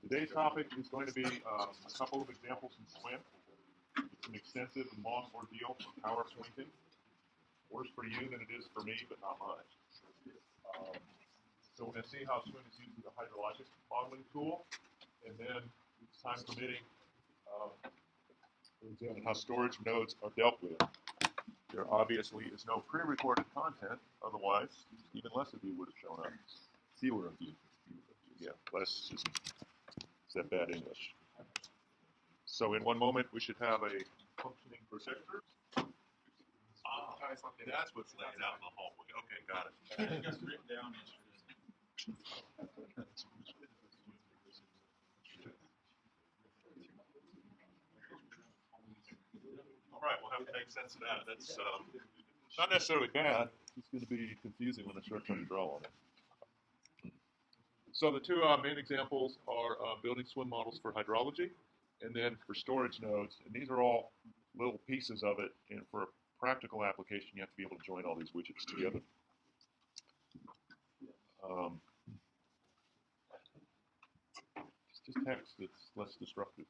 Today's topic is going to be a couple of examples in swim. It's an extensive and long ordeal for power swimming. Worse for you than it is for me, but not much. So we're going to see how swim is used as a hydrologic modeling tool, and then, time permitting, we'll examine how storage nodes are dealt with. There obviously is no pre-recorded content, otherwise even less of you would have shown up. Fewer of you. Yeah, less isn't that bad English. So in one moment we should have a functioning projector. That's what's laid out in the hallway. Okay, got it. I think that's written down yesterday. All right, we'll have to make sense of that. That's not necessarily bad. It's going to be confusing when I start trying to draw on it. So the two main examples are building swim models for hydrology and then for storage nodes. And these are all little pieces of it. And for a practical application, you have to be able to join all these widgets together. It's just text that's less disruptive.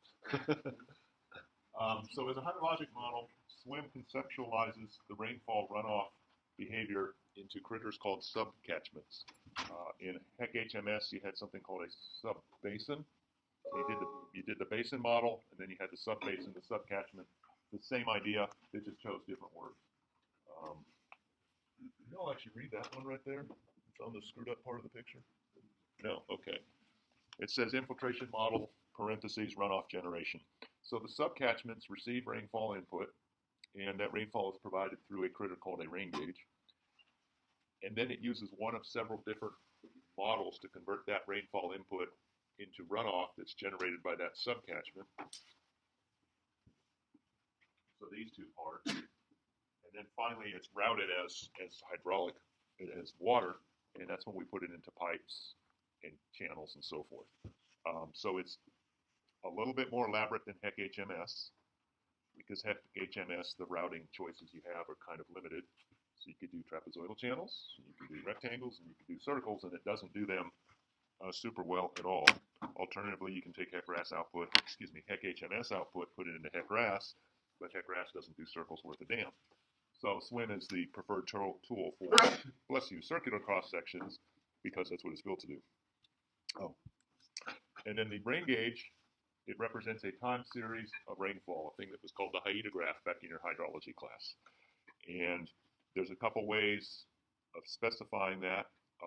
So as a hydrologic model, SWM conceptualizes the rainfall runoff behavior into critters called subcatchments. In HEC HMS, you had something called a subbasin. So you did the basin model, and then you had the subbasin, the subcatchment. The same idea, they just chose different words. You'll actually read that one right there. It's on the screwed up part of the picture. No, okay. It says infiltration model, parentheses, runoff generation. So the subcatchments receive rainfall input, and that rainfall is provided through a critter called a rain gauge. And then it uses one of several different models to convert that rainfall input into runoff that's generated by that subcatchment. So these two parts. And then finally it's routed as hydraulic, as water, and that's when we put it into pipes and channels and so forth. So it's a little bit more elaborate than HEC HMS, because HEC HMS, the routing choices you have are kind of limited. So you could do trapezoidal channels, you could do rectangles, and you could do circles, and it doesn't do them super well at all. Alternatively, you can take HEC HMS output, put it into HEC RAS, but HEC RAS doesn't do circles worth a damn. So SWM is the preferred tool for, bless you, circular cross sections, because that's what it's built to do. Oh. And then the rain gauge, it represents a time series of rainfall, a thing that was called the hyetograph back in your hydrology class. And there's a couple ways of specifying that.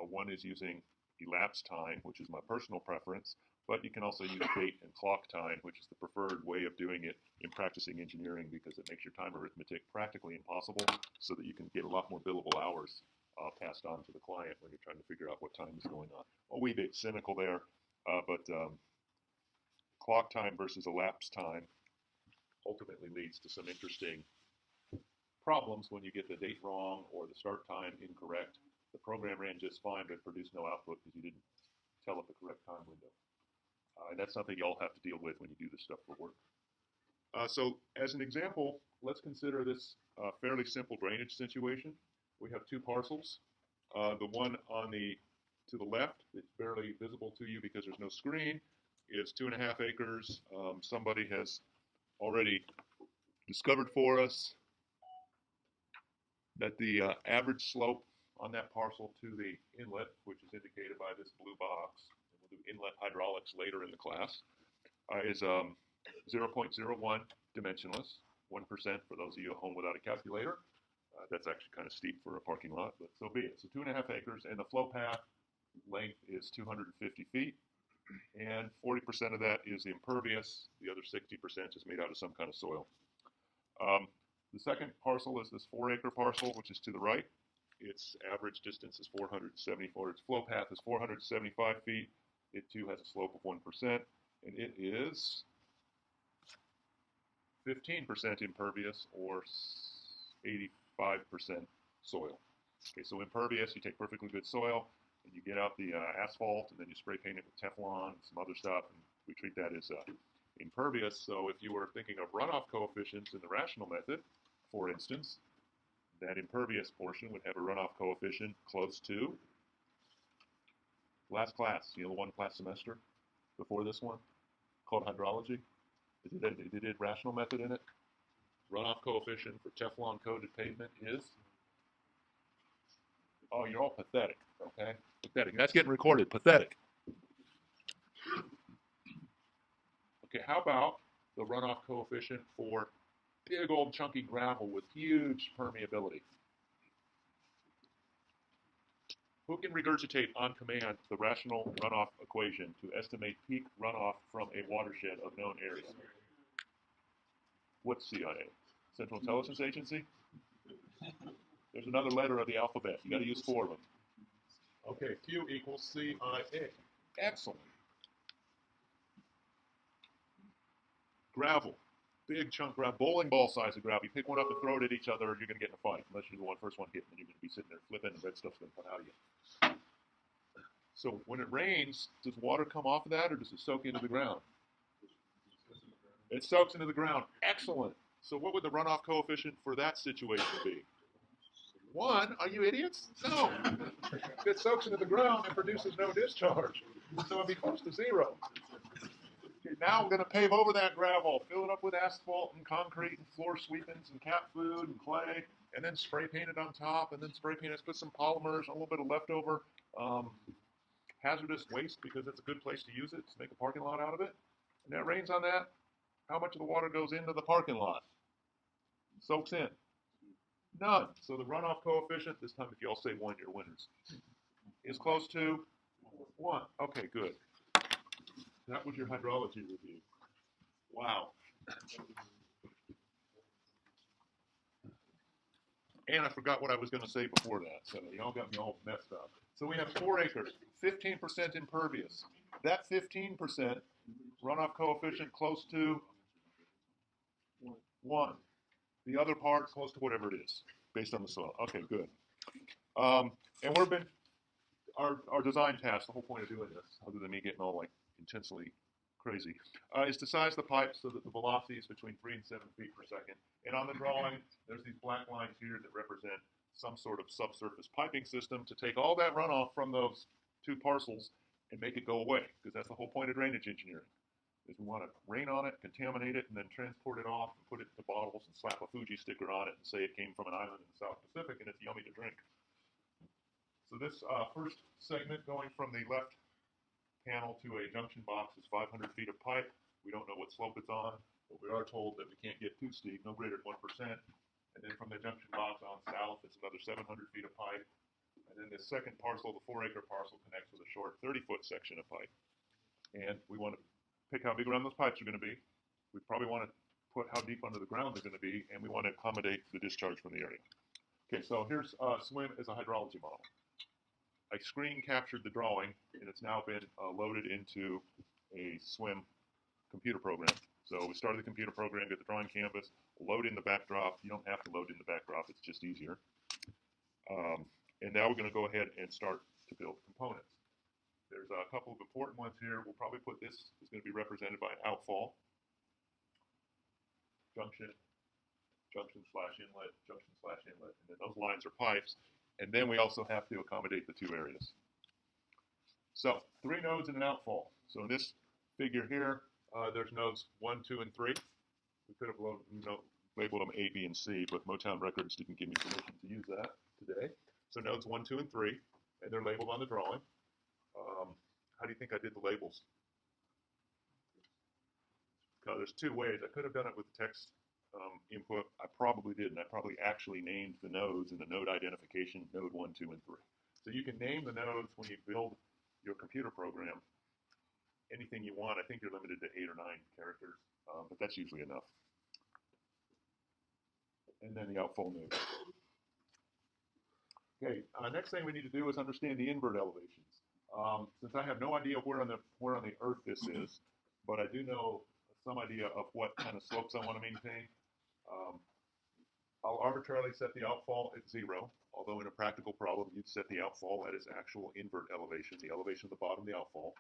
One is using elapsed time, which is my personal preference, but you can also use date and clock time, which is the preferred way of doing it in practicing engineering, because it makes your time arithmetic practically impossible, so that you can get a lot more billable hours passed on to the client when you're trying to figure out what time is going on. A wee bit cynical there, but clock time versus elapsed time ultimately leads to some interesting problems when you get the date wrong or the start time incorrect. The program ran just fine, but produced no output because you didn't tell it the correct time window. And that's something you all have to deal with when you do this stuff for work. So as an example, let's consider this fairly simple drainage situation. We have two parcels. The one to the left, it's barely visible to you because there's no screen, is 2.5 acres. Somebody has already discovered for us that the average slope on that parcel to the inlet, which is indicated by this blue box, and we'll do inlet hydraulics later in the class, is 0.01 dimensionless, 1% for those of you at home without a calculator. That's actually kind of steep for a parking lot, but so be it. So 2.5 acres, and the flow path length is 250 feet, and 40% of that is impervious. The other 60% is made out of some kind of soil. The second parcel is this 4-acre parcel, which is to the right. Its average distance is 474. Its flow path is 475 feet. It too has a slope of 1%, and it is 15% impervious or 85% soil. Okay, so impervious, you take perfectly good soil, and you get out the asphalt, and then you spray paint it with Teflon and some other stuff, and we treat that as impervious. So if you were thinking of runoff coefficients in the rational method, for instance, that impervious portion would have a runoff coefficient close to last class, the one class semester, before this one called hydrology. It did rational method in it. Runoff coefficient for Teflon coated pavement is, oh, you're all pathetic, okay? Pathetic. That's getting recorded. Pathetic. Okay, how about the runoff coefficient for big old chunky gravel with huge permeability? Who can regurgitate on command the rational runoff equation to estimate peak runoff from a watershed of known areas? What's CIA? Central Intelligence Agency? There's another letter of the alphabet. You got to use 4 of them. Okay, Q equals CIA. Excellent. Gravel. Big chunk gravel. Bowling ball size of gravel. You pick one up and throw it at each other, you're going to get in a fight. Unless you're the first one hit, and you're going to be sitting there flipping, and red stuff's going to come out of you. So when it rains, does water come off of that, or does it soak into the ground? It soaks into the ground. Excellent. So what would the runoff coefficient for that situation be? 1? Are you idiots? No. If it soaks into the ground, it produces no discharge. So it'd be close to 0. Okay, now I'm going to pave over that gravel, fill it up with asphalt and concrete and floor sweepings and cat food and clay, and then spray paint it on top, and then spray paint it, put some polymers, a little bit of leftover hazardous waste, because it's a good place to use it, to make a parking lot out of it. And it rains on that. How much of the water goes into the parking lot? Soaks in. None. So the runoff coefficient, this time if you all say 1, you're winners, is close to 1. Okay, good. That was your hydrology review. Wow. And I forgot what I was going to say before that, so y'all got me all messed up. So we have 4 acres, 15% impervious. That 15% runoff coefficient close to 1. The other part close to whatever it is, based on the soil. Okay, good. And we've been, our design task, the whole point of doing this, other than me getting all like intensely crazy, is to size the pipe so that the velocity is between 3 and 7 feet per second. And on the drawing, there's these black lines here that represent some sort of subsurface piping system to take all that runoff from those 2 parcels and make it go away, because that's the whole point of drainage engineering. Is we want to rain on it, contaminate it, and then transport it off and put it into bottles and slap a Fuji sticker on it and say it came from an island in the South Pacific and it's yummy to drink. So this first segment going from the left panel to a junction box is 500 feet of pipe. We don't know what slope it's on, but we are told that we can't get too steep, no greater than 1%. And then from the junction box on south, it's another 700 feet of pipe. And then this second parcel, the 4-acre parcel, connects with a short 30-foot section of pipe. And we want to pick how big around those pipes are going to be. We probably want to put how deep under the ground they're going to be, and we want to accommodate the discharge from the area. Okay, so here's SWMM as a hydrology model. I screen captured the drawing, and it's now been loaded into a SWMM computer program. So we started the computer program, get the drawing canvas, load in the backdrop. You don't have to load in the backdrop, it's just easier. And now we're going to go ahead and start to build components. There's a couple of important ones here. We'll probably put this, is going to be represented by an outfall. Junction slash inlet, junction slash inlet. And then those lines are pipes. And then we also have to accommodate the 2 areas. So 3 nodes and an outfall. So in this figure here, there's nodes 1, 2, and 3. We could have labeled them A, B, and C, but Motown Records didn't give me permission to use that today. So nodes 1, 2, and 3, and they're labeled on the drawing. How do you think I did the labels? There's 2 ways. I could have done it with text input. I probably didn't. I probably actually named the nodes in the node identification, node 1, 2, and 3. So you can name the nodes when you build your computer program anything you want. I think you're limited to 8 or 9 characters, but that's usually enough. And then the outfall node. Okay, next thing we need to do is understand the invert elevations. Since I have no idea where on the earth this is, but I do know some idea of what kind of slopes I want to maintain, I'll arbitrarily set the outfall at 0, although in a practical problem, you'd set the outfall at its actual invert elevation, the elevation of the bottom of the outfall.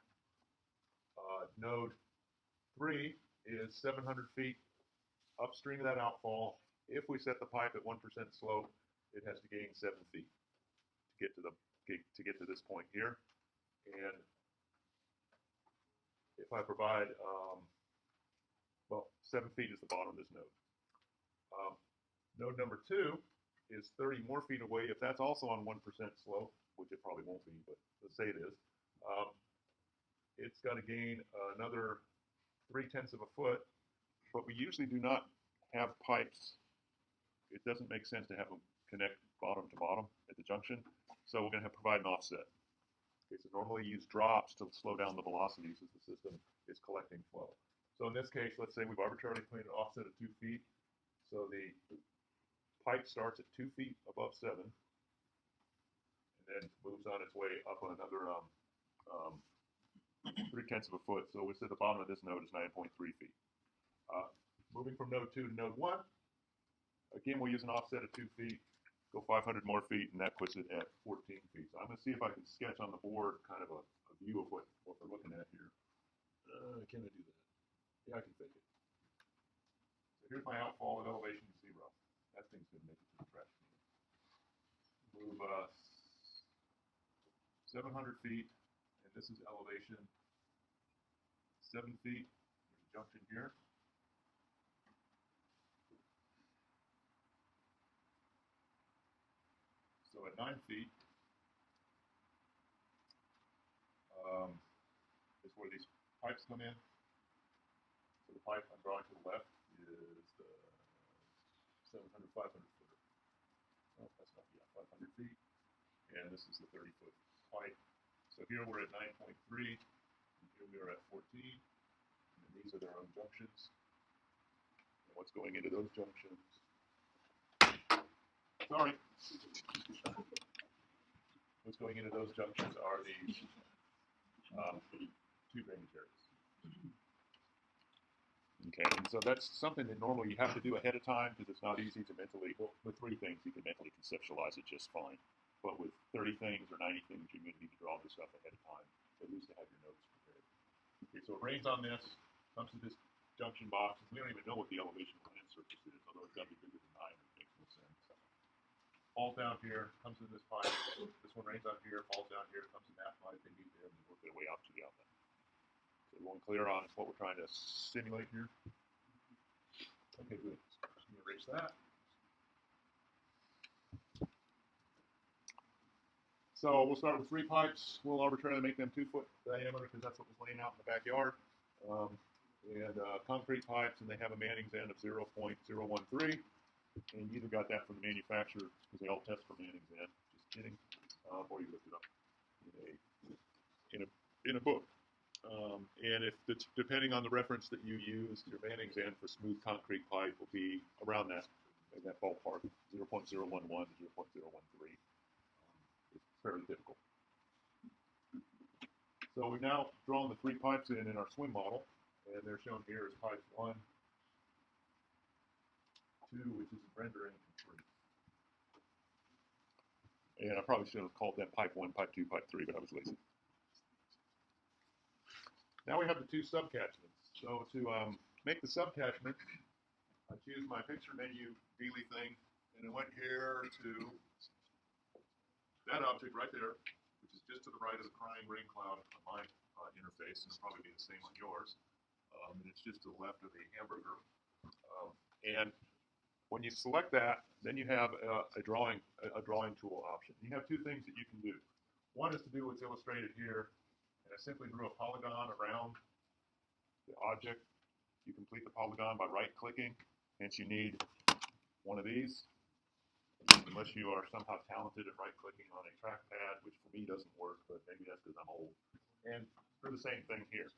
Node 3 is 700 feet upstream of that outfall. If we set the pipe at 1% slope, it has to gain 7 feet to get to this point here. And if if I provide, well, 7 feet is the bottom of this node. Node number 2 is 30 more feet away. If that's also on 1% slope, which it probably won't be, but let's say it is, it's got to gain another 0.3 of a foot, but we usually do not have pipes. It doesn't make sense to have them connect bottom to bottom at the junction, so we're going to provide an offset. Okay, so normally you use drops to slow down the velocities as the system is collecting flow. So in this case, let's say we've arbitrarily put an offset of 2 feet, so the pipe starts at 2 feet above 7, and then moves on its way up another 0.3 of a foot. So we said the bottom of this node is 9.3 feet. Moving from node 2 to node 1, again, we'll use an offset of 2 feet, go 500 more feet, and that puts it at 14 feet. So I'm going to see if I can sketch on the board kind of a view of what we're looking at here. Can I do that? Yeah, I can fake it. So here's my outfall at elevation 0. That thing's going to make it to the trash can. Move 700 feet, and this is elevation 7 feet. There's a junction here. So at 9 feet is where these pipes come in. So the pipe I'm drawing to the left is the 700, 500 footer. Oh, that's not, yeah, 500 feet. And this is the 30-foot pipe. So here we're at 9.3, and here we are at 14. And these are their own junctions. And what's going into those junctions? Sorry. What's going into those junctions are these 2 drainage areas. Okay, and so that's something that normally you have to do ahead of time because it's not easy to mentally, well, with 3 things you can mentally conceptualize it just fine. But with 30 things or 90 things, you're going to need to draw this stuff ahead of time, at least to have your notes prepared. Okay, so it rains on this, comes to this junction box, and we don't even know what the elevation of the land surface is, although it's got to be bigger than 9, it makes no sense. Falls down here, comes in this pipe, this one rains on here, falls down here, comes in that pipe, they meet there, and they work their way out to the outlet. So everyone clear on what we're trying to simulate here? Okay, good. Let me erase that. So we'll start with 3 pipes. We'll arbitrarily make them 2-foot diameter because that's what was laying out in the backyard. Concrete pipes, and they have a Manning's end of 0.013. And you either got that from the manufacturer because they all test for Manning's end. Just kidding. Or you looked it up in a book. And if it's, depending on the reference that you use, your Manning's end for smooth concrete pipe will be around that in that ballpark, 0.011 to 0.013. It's fairly typical. So we've now drawn the 3 pipes in our swim model, and they're shown here as pipes 1, 2, which is a rendering, and 3. And I probably should have called them pipe 1, pipe 2, pipe 3, but I was lazy. Now we have the 2 subcatchments. So to make the subcatchment, I choose my picture menu Beely thing, and I went here to that object right there, which is just to the right of the crying rain cloud on my interface, and it'll probably be the same on yours. And it's just to the left of the hamburger. And when you select that, then you have a drawing tool option. You have 2 things that you can do. One is to do what's illustrated here, and I simply drew a polygon around the object. You complete the polygon by right-clicking, hence you need one of these, unless you are somehow talented at right-clicking on a trackpad, which for me doesn't work, but maybe that's because I'm old. And for the same thing here.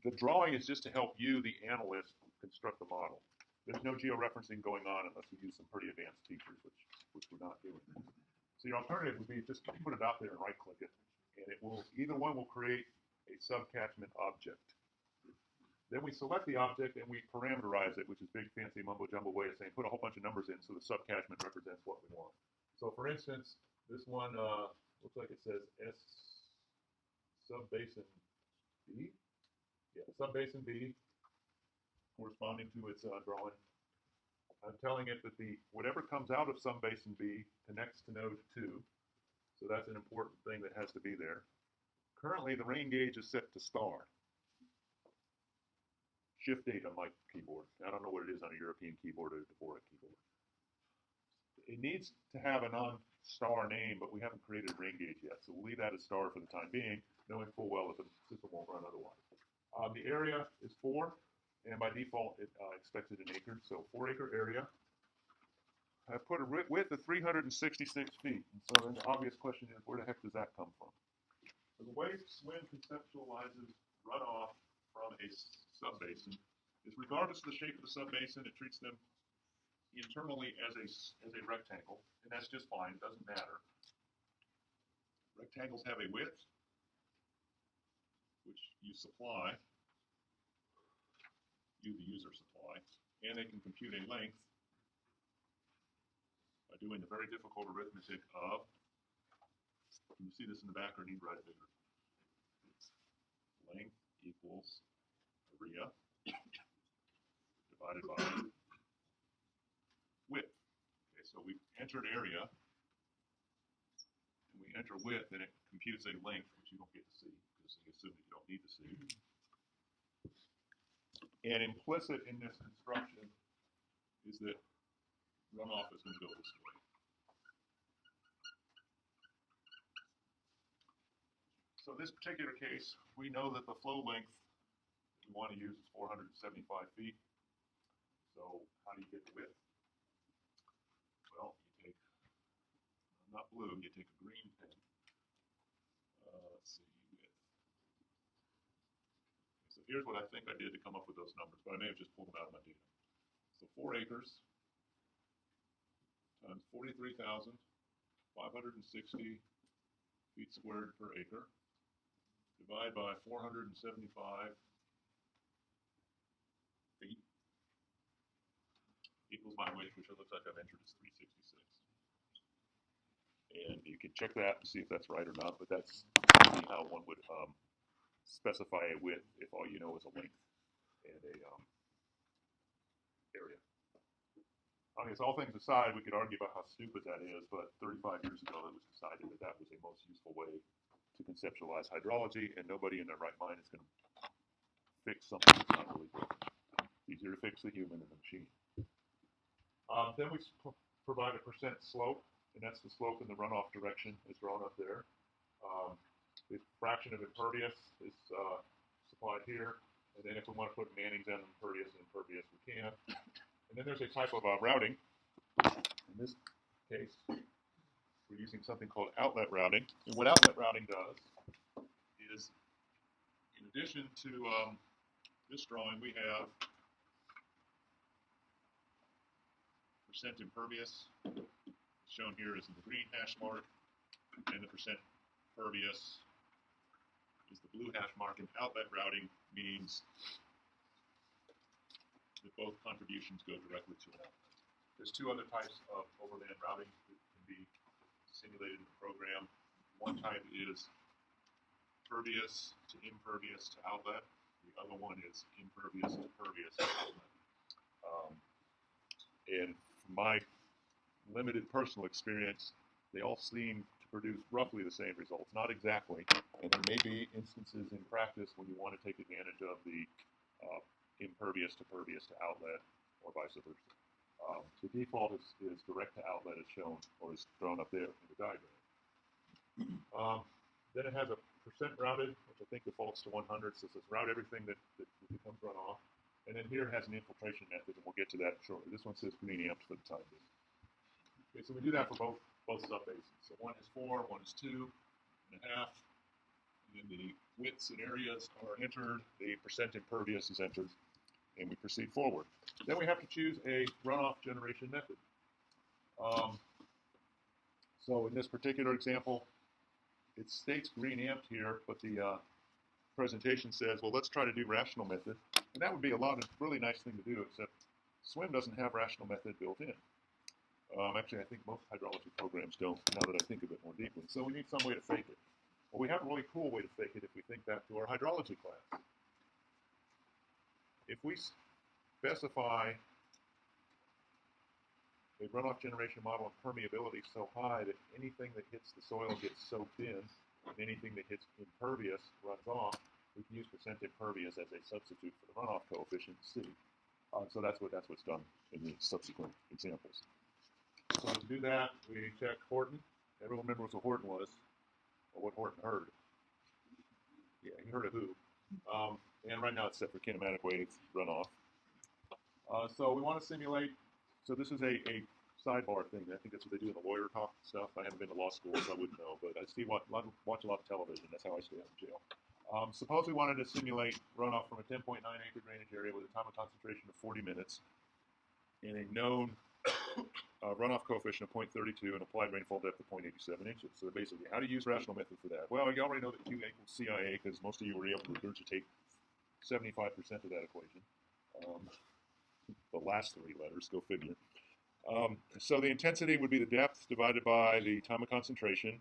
The drawing is just to help you, the analyst, construct the model. There's no georeferencing going on unless you use some pretty advanced features, which we're not doing. So your alternative would be just to put it out there and right-click it, and it will, either one will create a subcatchment object. Then we select the object and we parameterize it, which is big fancy mumbo jumbo way of saying put a whole bunch of numbers in so the subcatchment represents what we want. So for instance, this one looks like it says S subbasin B. Yeah, subbasin B, corresponding to its drawing. I'm telling it that whatever comes out of subbasin B connects to node 2. So that's an important thing that has to be there. Currently, the rain gauge is set to star. shift 8 on my keyboard. I don't know what it is on a European keyboard or a Dvorak keyboard. It needs to have a non-star name, but we haven't created a rain gauge yet, so we'll leave that as star for the time being, knowing full well that the system won't run otherwise. The area is 4, and by default it expects it in acres, so 4-acre area. I put a width of 366 feet, and so then the obvious question is, where the heck does that come from? So the way SWM conceptualizes runoff from a subbasin is, regardless of the shape of the subbasin, it treats them internally as a rectangle, and that's just fine. It doesn't matter. Rectangles have a width, which you supply, you the user supply, and they can compute a length by doing the very difficult arithmetic of, can you see this in the back or need to write it bigger? Length equals area divided by width. Okay, so we entered area, and we enter width, and it computes a length, which you don't get to see, because they assume that you don't need to see. And implicit in this construction is that runoff is going to go this way. So in this particular case, we know that the flow length that we want to use is 475 feet. So how do you get the width? Well, you take, not blue, you take a green pen. Let's see, width. So here's what I think I did to come up with those numbers, but I may have just pulled them out of my data. So 4 acres times 43,560 feet squared per acre, divide by 475 feet, equals my width, which it looks like I've entered as 366. And you can check that and see if that's right or not, but that's how one would specify a width if all you know is a length and a area. I guess all things aside, we could argue about how stupid that is, but 35 years ago it was decided that that was a most useful way to conceptualize hydrology, and nobody in their right mind is going to fix something that's not really broken. It's easier to fix the human than the machine. Then we provide a percent slope, and that's the slope in the runoff direction is drawn up there. The fraction of impervious is supplied here, and then if we want to put Manning's on impervious and impervious, we can. And then there's a type of routing. In this case, we're using something called outlet routing. And what outlet routing does is, in addition to this drawing, we have percent impervious, shown here is in the green hash mark, and the percent pervious is the blue hash mark. And outlet routing means that both contributions go directly to an outlet. There's 2 other types of overland routing that can be simulated in the program. One type is pervious to impervious to outlet. The other one is impervious to pervious to outlet. And from my limited personal experience, they all seem to produce roughly the same results. Not exactly, and there may be instances in practice when you want to take advantage of the impervious to pervious to outlet, or vice versa. The default is direct to outlet, as shown, or is drawn up there in the diagram. Then it has a percent routed, which I think defaults to 100, so it says route everything that becomes runoff. And then here it has an infiltration method, and we'll get to that shortly. This one says green amps for the time being. Okay, so we do that for both subbasins. So one is 4, one is 2.5. And then the widths and areas are entered, the percent impervious is entered, and we proceed forward. Then we have to choose a runoff generation method. So in this particular example, it states green amped here, but the presentation says, well, let's try to do rational method. And that would be a really nice thing to do, except SWM doesn't have rational method built in. Actually, I think most hydrology programs don't, now that I think of it more deeply. So we need some way to fake it. Well, we have a really cool way to fake it if we think back to our hydrology class. If we specify a runoff generation model of permeability so high that anything that hits the soil gets soaked in, and anything that hits impervious runs off, we can use percent impervious as a substitute for the runoff coefficient, C. So that's what's done in the subsequent examples. So to do that, we check Horton. Everyone remembers what Horton was, or what Horton heard. Yeah, he heard of who. And right now it's set for kinematic wave runoff. So we want to simulate, so this is a sidebar thing. I think that's what they do in the lawyer talk stuff. I haven't been to law school, so I wouldn't know, but I watch a lot of television. That's how I stay out of jail. Suppose we wanted to simulate runoff from a 10.9 acre drainage area with a time of concentration of 40 minutes and a known runoff coefficient of 0.32 and applied rainfall depth of 0.87 inches. So basically, how to use rational method for that? Well, you already know that Q equals CIA because most of you were able to regurgitate 75% of that equation. The last three letters, go figure. So the intensity would be the depth divided by the time of concentration,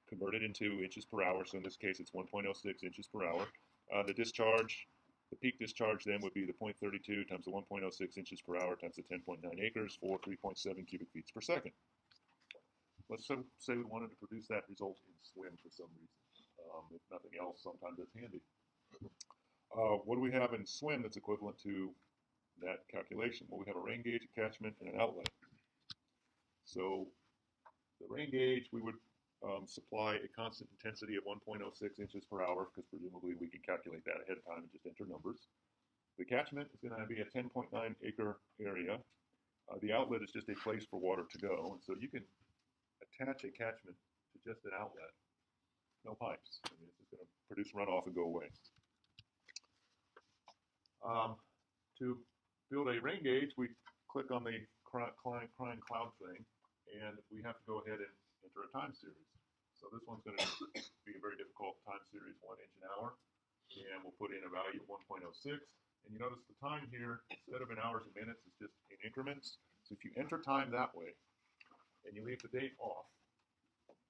converted into inches per hour. So in this case, it's 1.06 inches per hour. The discharge, the peak discharge then would be the 0.32 times the 1.06 inches per hour times the 10.9 acres for 3.7 cubic feet per second. Let's say we wanted to produce that result in SWM for some reason. If nothing else, sometimes it's handy. What do we have in SWM that's equivalent to that calculation? Well, we have a rain gauge, a catchment, and an outlet. So the rain gauge, we would supply a constant intensity of 1.06 inches per hour, because presumably we can calculate that ahead of time and just enter numbers. The catchment is going to be a 10.9 acre area. The outlet is just a place for water to go, and so you can attach a catchment to just an outlet. No pipes. I mean, it's just going to produce runoff and go away. To build a rain gauge, we click on the crying cloud thing, and we have to go ahead and enter a time series. So this one's going to be a very difficult time series, 1 inch an hour, and we'll put in a value of 1.06. And you notice the time here, instead of in hours and minutes, is just in increments. So if you enter time that way, and you leave the date off,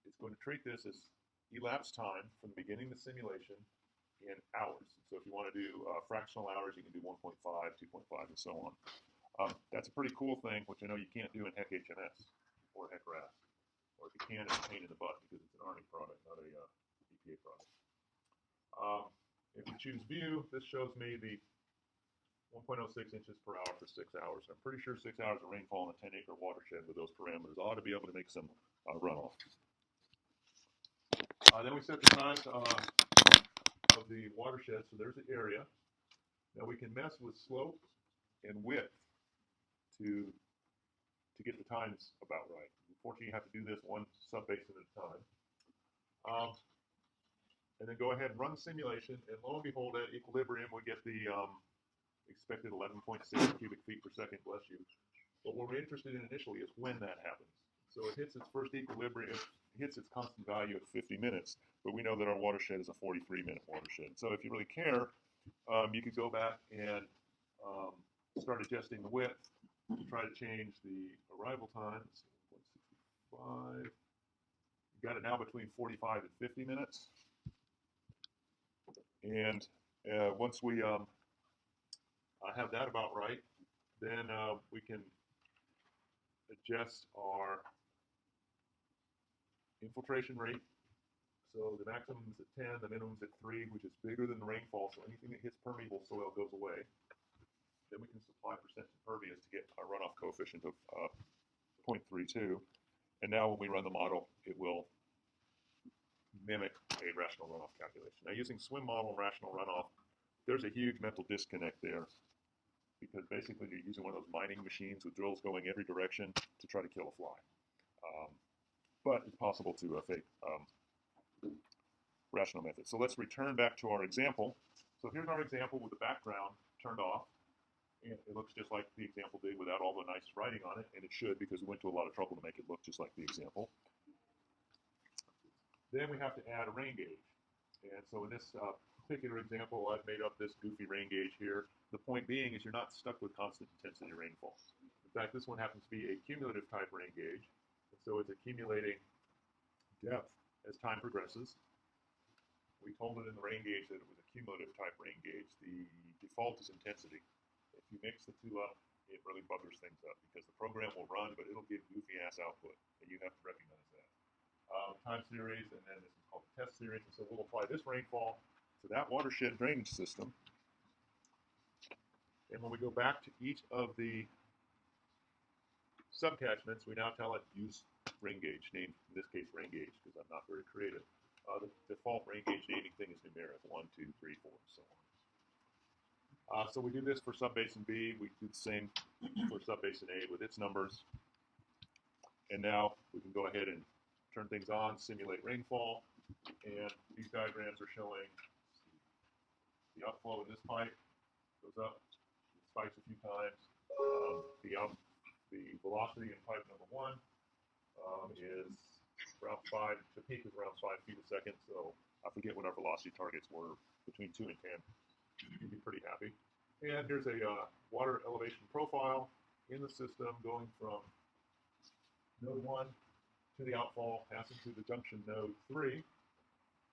it's going to treat this as elapsed time from the beginning of the simulation in hours. So if you want to do fractional hours, you can do 1.5, 2.5, and so on. That's a pretty cool thing, which I know you can't do in Heck HMS or Heck RAS. Or if you can, it's a pain in the butt because it's an Army product, not a EPA product. If we choose view, this shows me the 1.06 inches per hour for 6 hours. I'm pretty sure 6 hours of rainfall in a 10-acre watershed with those parameters ought to be able to make some runoff. Then we set the size of the watershed, so there's the area. Now we can mess with slope and width to get the times about right. Unfortunately, you have to do this one subbasin at a time. And then go ahead and run the simulation, and lo and behold, at equilibrium, we get the expected 11.6 cubic feet per second, bless you. But what we're interested in initially is when that happens. So it hits its first equilibrium, it hits its constant value at 50 minutes, but we know that our watershed is a 43-minute watershed. So if you really care, you could go back and start adjusting the width to try to change the arrival time. 1.65. You got it now between 45 and 50 minutes. And once we have that about right, then we can adjust our infiltration rate. So the maximum is at 10, the minimum is at 3, which is bigger than the rainfall, so anything that hits permeable soil goes away. Then we can supply percent impervious to get our runoff coefficient of 0.32. And now when we run the model, it will mimic a rational runoff calculation. Now using SWM model and rational runoff, there's a huge mental disconnect there, because basically you're using one of those mining machines with drills going every direction to try to kill a fly. But it's possible to fake rational method. So let's return back to our example. So here's our example with the background turned off. And it looks just like the example did without all the nice writing on it, and it should, because we went to a lot of trouble to make it look just like the example. Then we have to add a rain gauge. And so in this particular example, I've made up this goofy rain gauge here. The point being is you're not stuck with constant intensity rainfall. In fact, this one happens to be a cumulative type rain gauge. And so it's accumulating depth as time progresses. We told it in the rain gauge that it was a cumulative type rain gauge. The default is intensity. If you mix the two up, it really buggers things up, because the program will run, but it'll give goofy ass output, and you have to recognize that. Time series, and then this is called the test series. And so we'll apply this rainfall to that watershed drainage system. And when we go back to each of the subcatchments, we now tell it use rain gauge, name in this case rain gauge because I'm not very creative. The default rain gauge naming thing is numeric, 1, 2, 3, 4, and so on. So we do this for subbasin B. We do the same for subbasin A with its numbers. And now we can go ahead and turn things on, simulate rainfall. And these diagrams are showing the outflow in this pipe goes up, it spikes a few times. The velocity in pipe number 1 is around 5. The peak is around 5 feet a second. So I forget what our velocity targets were, between 2 and 10. You'd be pretty happy. And here's a water elevation profile in the system going from node 1 to the outfall, passing through the junction node 3,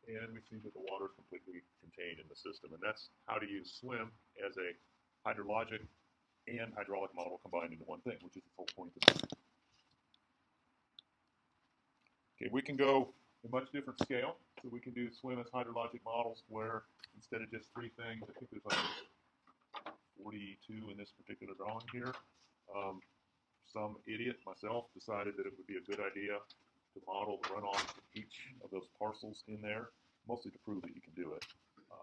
and we see that the water is completely contained in the system. And that's how to use SWMM as a hydrologic and hydraulic model combined into one thing, which is the full point of this. Okay, we can go a much different scale. So we can do SWMM as hydrologic models where instead of just 3 things, I think there's like 42 in this particular drawing here. Some idiot, myself, decided that it would be a good idea to model the runoff of each of those parcels in there, mostly to prove that you can do it.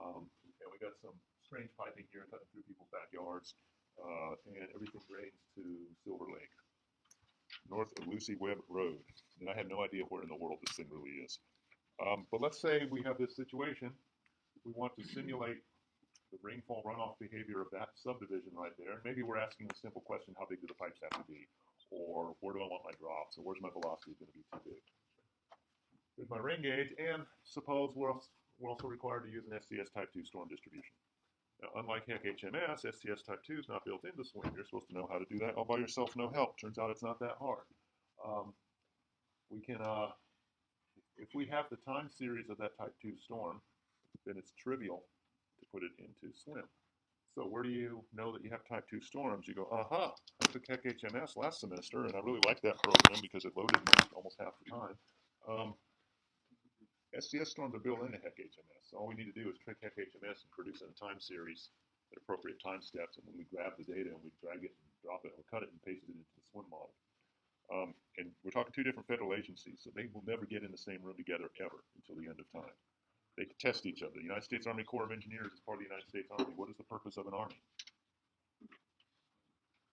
And we got some strange piping here cutting through people's backyards, and everything drains to Silver Lake, north of Lucy Webb Road. And I have no idea where in the world this thing really is. But let's say we have this situation. We want to simulate the rainfall runoff behavior of that subdivision right there. Maybe we're asking the simple question, how big do the pipes have to be? Or where do I want my drops? Or where's my velocity going to be too big? There's my rain gauge, and suppose we're also required to use an SCS Type 2 storm distribution. Now, unlike HEC HMS, SCS Type 2 is not built into SWMM. You're supposed to know how to do that all by yourself, no help. Turns out it's not that hard. We can, if we have the time series of that Type 2 storm, then it's trivial to put it into SWMM. So where do you know that you have Type 2 storms? You go, aha, I took HEC HMS last semester, and I really liked that program because it loaded me almost half the time. SCS storms are built into HEC HMS. So all we need to do is trick HEC HMS and produce in a time series at appropriate time steps, and when we grab the data and we drag it and drop it, or cut it and paste it into the SWMM model. And we're talking 2 different federal agencies, so they will never get in the same room together ever until the end of time. They test each other. The United States Army Corps of Engineers is part of the United States Army. What is the purpose of an army?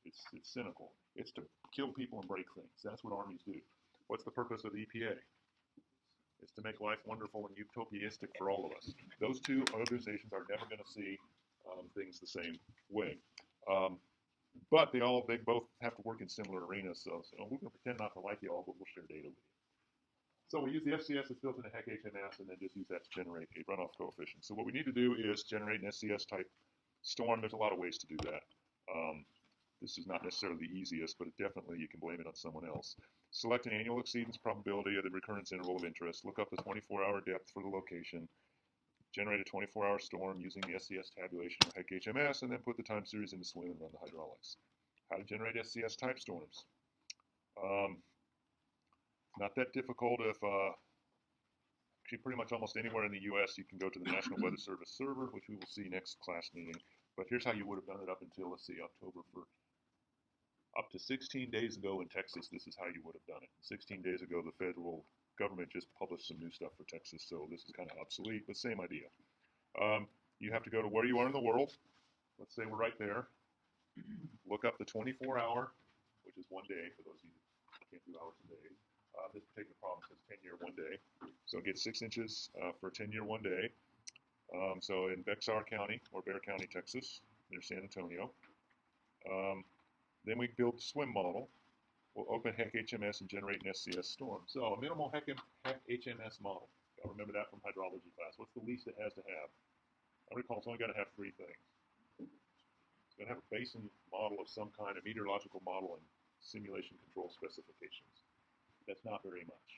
It's cynical. It's to kill people and break things. That's what armies do. What's the purpose of the EPA? It's to make life wonderful and utopianistic for all of us. Those 2 organizations are never going to see things the same way. But they both have to work in similar arenas. So we're going to pretend not to like you all, but we'll share data with you. So we use the FCS that's built into HEC HMS and then just use that to generate a runoff coefficient. So what we need to do is generate an SCS type storm. There's a lot of ways to do that. This is not necessarily the easiest, but definitely you can blame it on someone else. Select an annual exceedance probability of the recurrence interval of interest. Look up the 24-hour depth for the location. Generate a 24-hour storm using the SCS tabulation of HEC HMS, and then put the time series into SWMM and run the hydraulics. How to generate SCS type storms. Not that difficult. If actually pretty much almost anywhere in the U.S. you can go to the National Weather Service server, which we will see next class meeting. But here's how you would have done it up until, let's see, October up to 16 days ago in Texas. This is how you would have done it. 16 days ago, the federal government just published some new stuff for Texas, so this is kind of obsolete, but same idea. You have to go to where you are in the world. Let's say we're right there. Look up the 24-hour, which is 1 day for those of you who can't do hours a day. This particular problem says 10-year 1 day. So get 6 inches for 10-year 1 day. So in Bexar County, or Bexar County, Texas, near San Antonio. Then we build the SWMM model. We'll open HEC HMS and generate an SCS storm. So a minimal HEC HMS model. Y'all remember that from hydrology class. What's the least it has to have? I recall it's only got to have 3 things. It's going to have a basin model of some kind, a meteorological model, and simulation control specifications. That's not very much.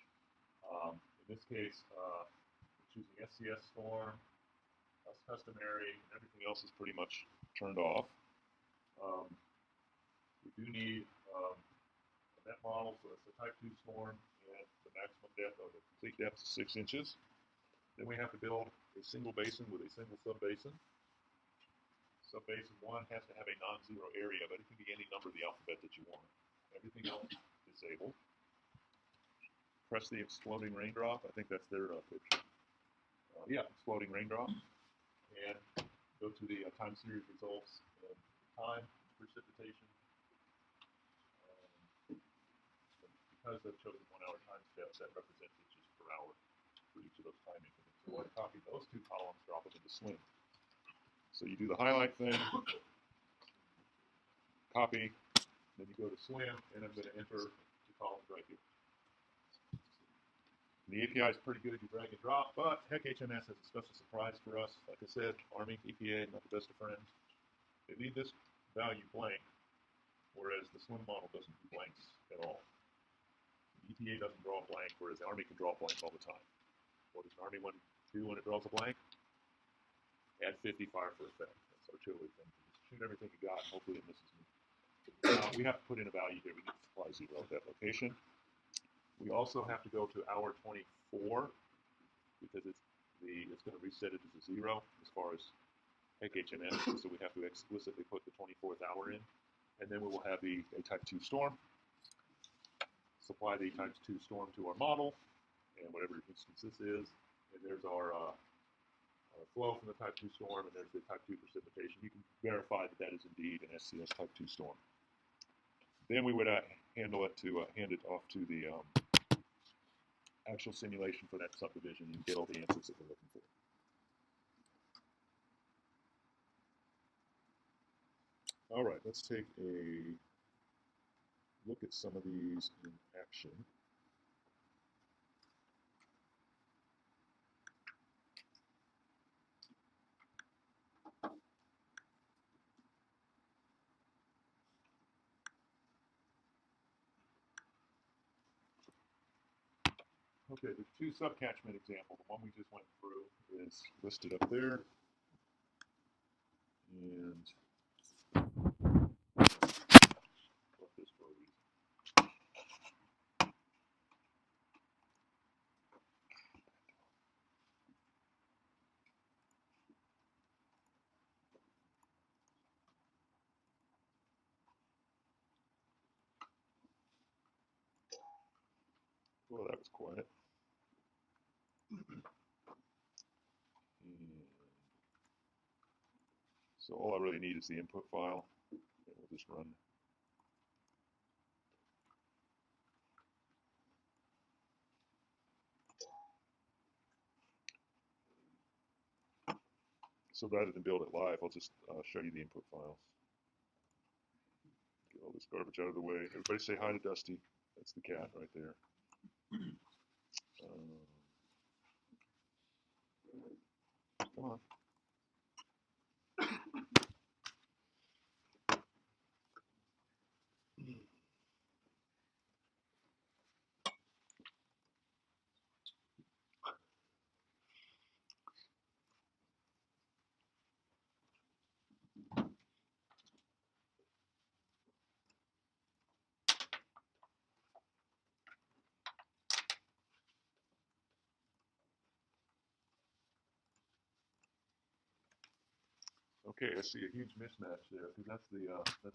In this case, it's using SCS storm, that's customary, and everything else is pretty much turned off. We do need a net model, so it's a type 2 storm, and the maximum depth or the complete depth is 6 inches. Then we have to build a single basin with a single subbasin. Subbasin 1 has to have a non-zero area, but it can be any number of the alphabet that you want. Everything else is disabled. Press the exploding raindrop. I think that's their picture. Yeah, exploding raindrop. And go to the time series results and time, precipitation. Because I've chosen 1 hour time steps, that represents inches per hour for each of those time increments. So I copy those 2 columns, drop them into SWM. So you do the highlight thing, copy, then you go to SWM, and I'm going to enter the columns right here. The API is pretty good, you drag and drop, but heck, HMS has a special surprise for us. Like I said, Army, EPA, not the best of friends. They leave this value blank, whereas the SWM model doesn't do blanks at all. The EPA doesn't draw a blank, whereas the Army can draw a blank all the time. What does the Army do when it draws a blank? Add 50 fire for effect. That's our chili thing. Just shoot everything you got, and hopefully it misses me. We have to put in a value here. We need to supply 0 at that location. We also have to go to hour 24 because it's going to reset it as a 0 as far as HMS. So we have to explicitly put the 24th hour in. And then we will have a type 2 storm. Supply the times 2 storm to our model, and whatever instance this is, and there's our flow from the type 2 storm, and there's the type 2 precipitation. You can verify that that is indeed an SCS type 2 storm. Then we would hand it off to the actual simulation for that subdivision and get all the answers that we're looking for. All right, let's take a look at some of these in action. Okay, the 2 subcatchment example, the one we just went through, is listed up there. And left this for a reason. Well, that was quiet. So all I really need is the input file, and we'll just run. So rather than build it live, I'll just show you the input files. Get all this garbage out of the way. Everybody say hi to Dusty. That's the cat right there. Come on. Okay, I see a huge mismatch there because that's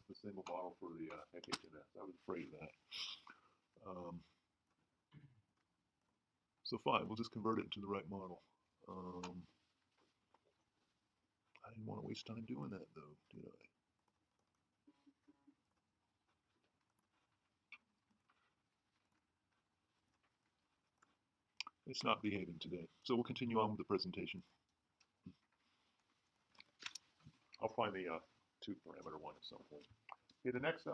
the single model for the HMS. I was afraid of that. So fine, we'll just convert it into the right model. I didn't want to waste time doing that though, did I? It's not behaving today. So we'll continue on with the presentation. I'll find the 2 parameter one at some point. Okay, the next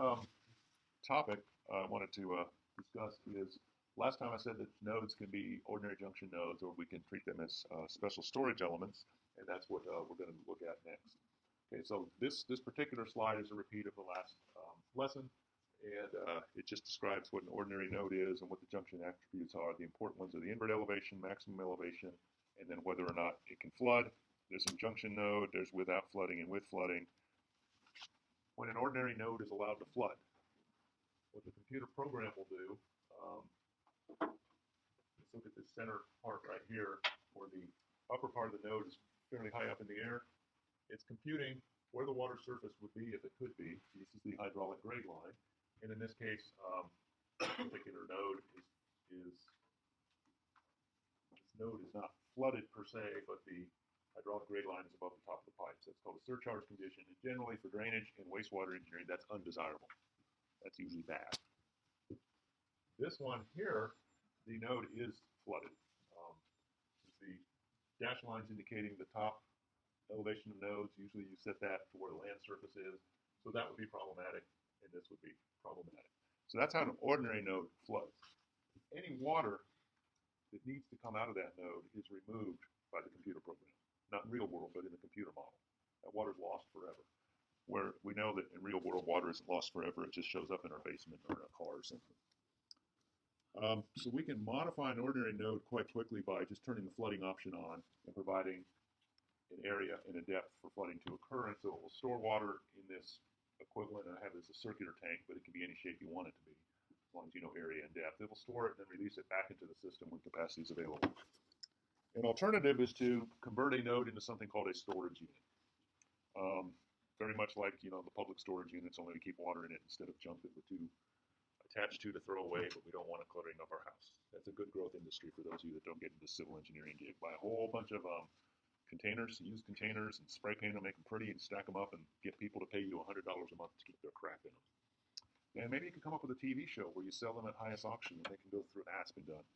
topic I wanted to discuss is, last time I said that nodes can be ordinary junction nodes, or we can treat them as special storage elements, and that's what we're going to look at next. Okay, so this particular slide is a repeat of the last lesson, and it just describes what an ordinary node is and what the junction attributes are. The important ones are the invert elevation, maximum elevation, and then whether or not it can flood. There's a junction node, there's without flooding and with flooding. When an ordinary node is allowed to flood, what the computer program will do, let's look at this center part right here. where the upper part of the node is fairly high up in the air. It's computing where the water surface would be if it could be. This is the hydraulic grade line. And in this case, this particular node this node is not flooded per se, but the hydraulic grade line is above the top of the pipe. So it's called a surcharge condition. And generally for drainage and wastewater engineering, that's undesirable. That's usually bad. This one here, the node is flooded. The dashed lines indicating the top elevation of nodes. Usually you set that to where the land surface is. So that would be problematic, and this would be problematic. So that's how an ordinary node floods. Any water that needs to come out of that node is removed by the computer program. Not in real world, but in the computer model. That water is lost forever. Where we know that in real world water isn't lost forever, it just shows up in our basement or in a car or something. So we can modify an ordinary node quite quickly by just turning the flooding option on and providing an area and a depth for flooding to occur. And so it will store water in this equivalent. I have this a circular tank, but it can be any shape you want it to be, as long as you know area and depth. It will store it and then release it back into the system when capacity is available. An alternative is to convert a node into something called a storage unit. Very much like, the public storage units, only to keep water in it instead of junk that we're too attached to throw away, but we don't want it cluttering up our house. That's a good growth industry for those of you that don't get into civil engineering gig. Buy a whole bunch of containers, used containers, and spray paint them, make them pretty, and stack them up, and get people to pay you $100 a month to keep their crap in them. And maybe you can come up with a TV show where you sell them at highest auction, and they can go through an ad's been done.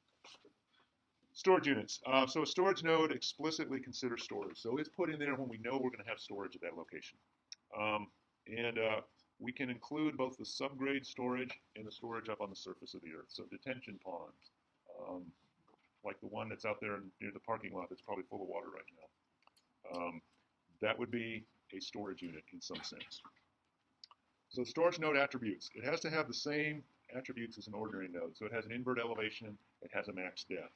Storage units. So a storage node explicitly considers storage. So it's put in there when we know we're going to have storage at that location. We can include both the subgrade storage and the storage up on the surface of the earth. So detention ponds, like the one that's out there near the parking lot that's probably full of water right now. That would be a storage unit in some sense. So storage node attributes. It has to have the same attributes as an ordinary node. So it has an invert elevation, it has a max depth.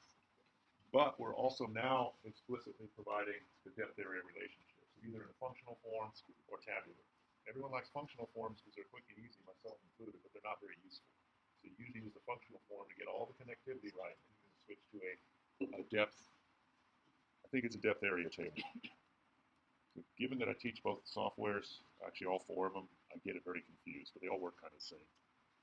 But we're also now explicitly providing the depth area relationships, either in a functional form or tabular. Everyone likes functional forms because they're quick and easy, myself included, but they're not very useful. So you usually use the functional form to get all the connectivity right, and you can switch to a depth. I think it's a depth area table. So given that I teach both softwares, actually all four of them, I get it very confused, but they all work kind of the same.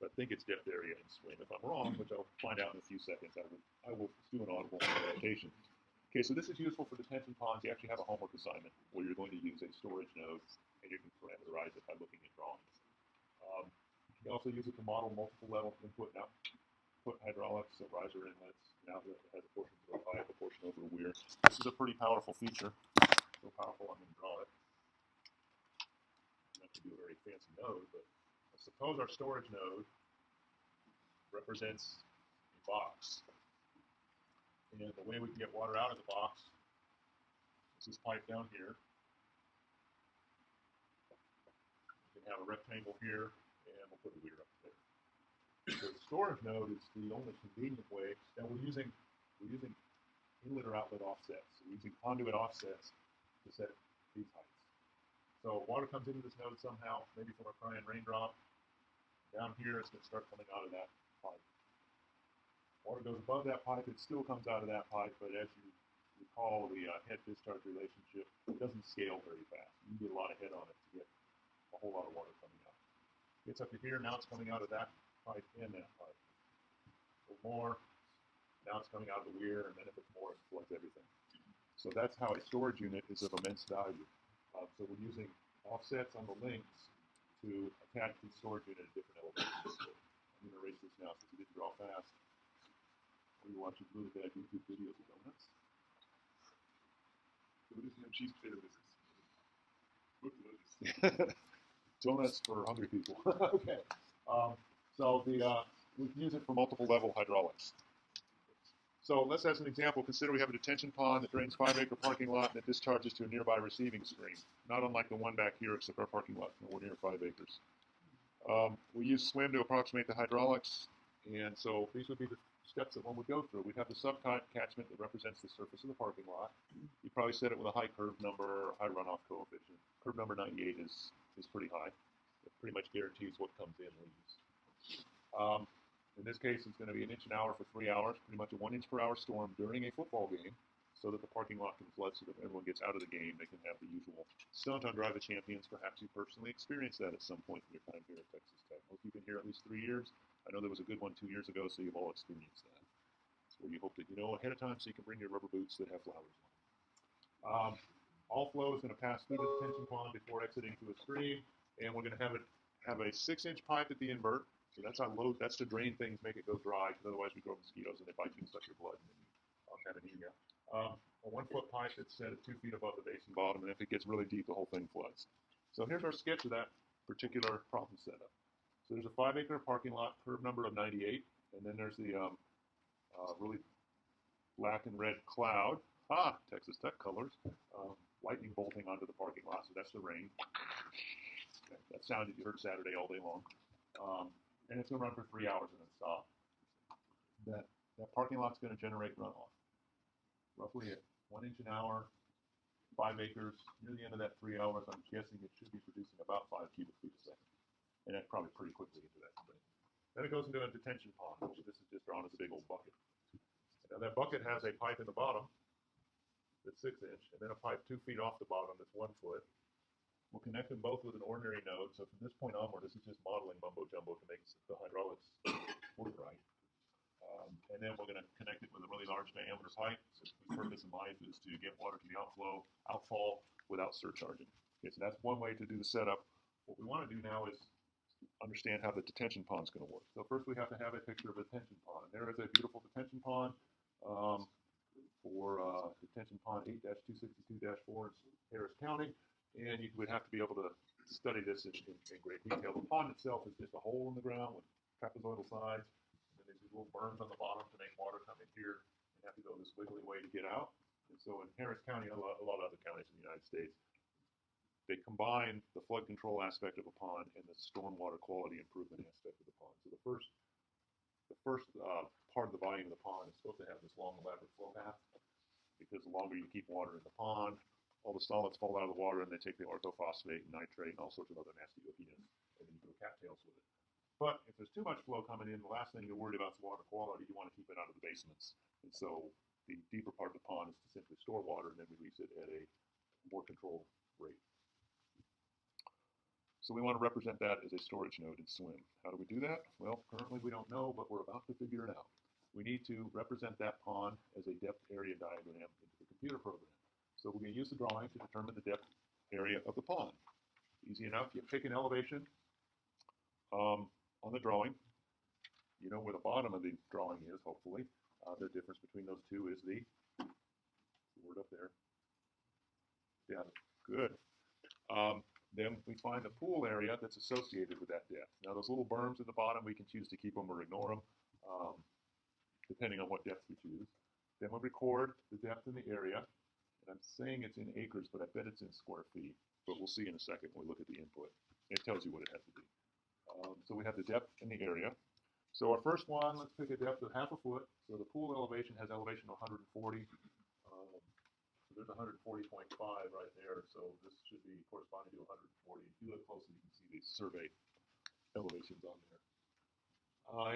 But I think it's depth area and SWMM. If I'm wrong, which I'll find out in a few seconds, I will do an audible adaptation. Okay, so this is useful for detention ponds. You actually have a homework assignment where you're going to use a storage node, and you can parameterize it by looking at drawings. You can also use it to model multiple level input and output hydraulics, so riser inlets, an outlet that has a portion to a pipe, a portion over a weir. This is a pretty powerful feature. So powerful, I'm going to draw it. I'm not going to do a very fancy node, but suppose our storage node represents a box. And the way we can get water out of the box is this pipe down here. We can have a rectangle here, and we'll put a weir up there. So the storage node is the only convenient way. Now we're using inlet or outlet offsets. So we're using conduit offsets to set these heights. So water comes into this node somehow, maybe from a crying raindrop. Down here, it's going to start coming out of that pipe. Water goes above that pipe, it still comes out of that pipe, but as you recall, the head-discharge relationship doesn't scale very fast. You need a lot of head on it to get a whole lot of water coming out. It gets up to here, now it's coming out of that pipe and that pipe. A little more, now it's coming out of the weir, and then if it's more, it floods everything. So that's how a storage unit is of immense value. So we're using offsets on the links to attach the storage unit at different elevations. So I'm going to erase this now since it didn't draw fast. You're watching really bad YouTube videos of donuts. Donuts and cheese potato business. Donuts for hungry people. Okay. So we can use it for multiple level hydraulics. So let's, as an example, consider we have a detention pond that drains 5-acre parking lot and it discharges to a nearby receiving stream. Not unlike the one back here, except our parking lot is nowhere near 5 acres. We use SWMM to approximate the hydraulics, and so these would be the steps that one would go through. We'd have the subcatchment that represents the surface of the parking lot. You probably set it with a high curve number or high runoff coefficient. Curve number 98 is pretty high. It pretty much guarantees what comes in leaves. In this case, it's going to be 1 inch an hour for 3 hours, pretty much a 1 inch per hour storm during a football game. so that the parking lot can flood so that everyone gets out of the game. They can have the usual stunt on Drive the Champions. Perhaps you personally experienced that at some point in your time here at Texas Tech. Hope you've been here at least 3 years. I know there was a good one 2 years ago, so you've all experienced that. So you hope that you know ahead of time so you can bring your rubber boots that have flowers on them. All flow is going to pass through the detention pond before exiting to a stream, and we're going to have a 6-inch pipe at the invert. So that's our load. That's to drain things, make it go dry, because otherwise we grow mosquitoes and they bite you and suck your blood, and then you have anemia. A 1-foot pipe that's set at 2 feet above the basin bottom, and if it gets really deep, the whole thing floods. So here's our sketch of that particular problem setup. So there's a 5-acre parking lot, curb number of 98, and then there's the really black and red cloud. Texas Tech colors. Lightning bolting onto the parking lot, so that's the rain. Okay, that sound that you heard Saturday all day long. And it's going to run for 3 hours and then stop. That parking lot's going to generate runoff. Roughly at 1 inch an hour, 5 acres. Near the end of that 3 hours, I'm guessing it should be producing about 5 cubic feet a second. And that's probably pretty quickly into that spring. Then it goes into a detention pond, which this is just drawn as a big old bucket. Now that bucket has a pipe in the bottom that's 6 inch, and then a pipe 2 feet off the bottom that's 1 foot. We'll connect them both with an ordinary node. So from this point onward, this is just modeling mumbo jumbo to make the hydraulics work right. And then we're going to connect it with a really large diameter pipe. So the purpose in life is to get water to the outfall without surcharging. Okay, so that's one way to do the setup. What we want to do now is understand how the detention pond is going to work. So first we have to have a picture of a detention pond. And there is a beautiful detention pond for detention pond 8-262-4 in Harris County. And you would have to be able to study this in great detail. The pond itself is just a hole in the ground with trapezoidal sides. And then there's these little berms on the bottom to make water come in here and have to go this wiggly way to get out. And so in Harris County, a lot of other counties in the United States, they combine the flood control aspect of a pond and the stormwater quality improvement aspect of the pond. So the first part of the volume of the pond is supposed to have this long, elaborate flow path, because the longer you keep water in the pond, all the solids fall out of the water and they take the orthophosphate and nitrate and all sorts of other nasty opiates, and then you go cattails with it. But if there's too much flow coming in, the last thing you're worried about is water quality. You want to keep it out of the basements. And so the deeper part of the pond is to simply store water and then release it at a more controlled rate. So we want to represent that as a storage node in SWM. How do we do that? Well, currently we don't know, but we're about to figure it out. We need to represent that pond as a depth area diagram into the computer program. So we're going to use the drawing to determine the depth area of the pond. Easy enough. You pick an elevation on the drawing. You know where the bottom of the drawing is, hopefully. The difference between those two is the word up there. Yeah, good. Then we find the pool area that's associated with that depth. Now those little berms at the bottom, we can choose to keep them or ignore them, depending on what depth we choose. Then we'll record the depth in the area. And I'm saying it's in acres, but I bet it's in square feet. But we'll see in a second when we look at the input. It tells you what it has to be. So we have the depth in the area. So our first one, let's pick a depth of 1/2 foot. So the pool elevation has elevation of 140. So there's 140.5 right there. So this should be corresponding to 140. If you look closely, you can see these survey elevations on there.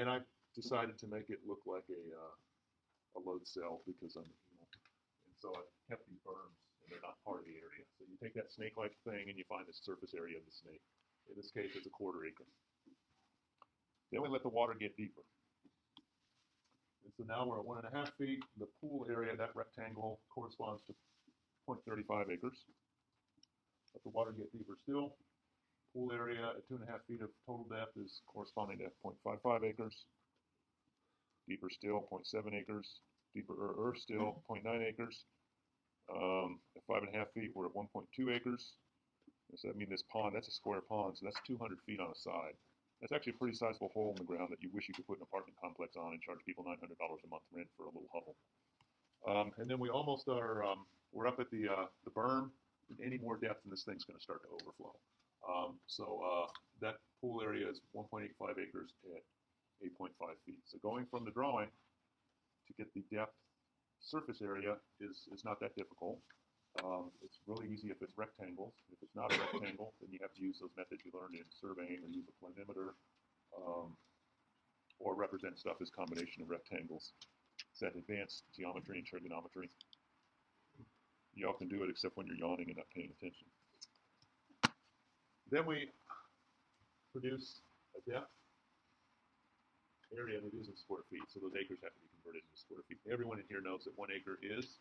And I decided to make it look like a load cell because I'm, and so I kept these berms and they're not part of the area. So you take that snake-like thing and you find the surface area of the snake. In this case, it's a 1/4 acre. Then we let the water get deeper. And so now we're at 1.5 feet. The pool area, that rectangle, corresponds to 0.35 acres. Let the water get deeper still. Pool area at 2.5 feet of total depth is corresponding to 0.55 acres. Deeper still, 0.7 acres. Deeper still, 0.9 acres. At 5.5 feet, we're at 1.2 acres. So that means this pond, that's a square pond, so that's 200 feet on a side. That's actually a pretty sizable hole in the ground that you wish you could put an apartment complex on and charge people $900 a month rent for a little hovel. And then we almost are, we're up at the berm. Any more depth and this thing's going to start to overflow. That pool area is 1.85 acres at 8.5 feet. So going from the drawing to get the depth surface area is not that difficult. It's really easy if it's rectangles. If it's not a rectangle, then you have to use those methods you learned in surveying or use a planimeter or represent stuff as a combination of rectangles. It's that advanced geometry and trigonometry. Y'all can do it except when you're yawning and not paying attention. Then we produce a depth area that is in square feet, so those acres have to be converted into square feet. Everyone in here knows that 1 acre is